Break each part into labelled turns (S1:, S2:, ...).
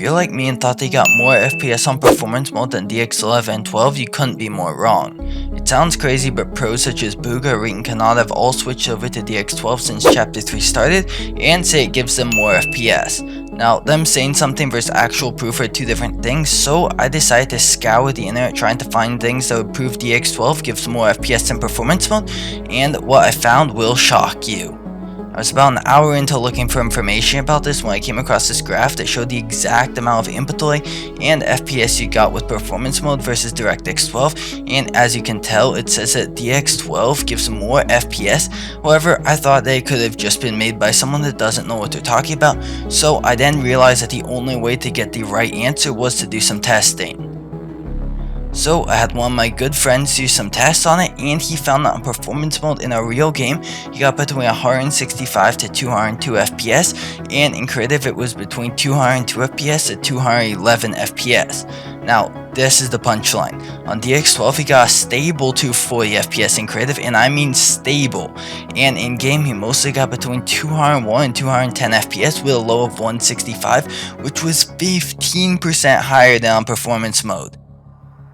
S1: you're like me and thought they got more FPS on performance mode than DX11 and 12, you couldn't be more wrong. It sounds crazy, but pros such as Booga, Reet, and Kanata have all switched over to DX12 since Chapter 3 started, and say it gives them more FPS. Now, them saying something versus actual proof are two different things, so I decided to scour the internet trying to find things that would prove DX12 gives more FPS in performance mode, and what I found will shock you. I was about an hour into looking for information about this when I came across this graph that showed the exact amount of input delay and FPS you got with performance mode versus DirectX 12, and as you can tell, it says that DX12 gives more FPS. However, I thought they could have just been made by someone that doesn't know what they're talking about, so I then realized that the only way to get the right answer was to do some testing. So I had one of my good friends do some tests on it, and he found that on performance mode in a real game, he got between 165 to 202 FPS, and in creative it was between 202 FPS to 211 FPS. Now, this is the punchline. On DX12 he got a stable 240 FPS in creative, and I mean stable, and in game he mostly got between 201 and 210 FPS with a low of 165, which was 15% higher than on performance mode.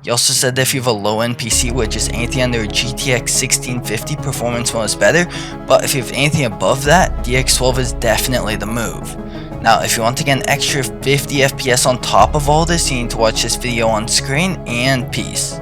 S1: He also said that if you have a low-end PC, which is anything under a GTX 1650, performance mode is better, but if you have anything above that, DX12 is definitely the move. Now, if you want to get an extra 50 FPS on top of all this, you need to watch this video on screen, and peace.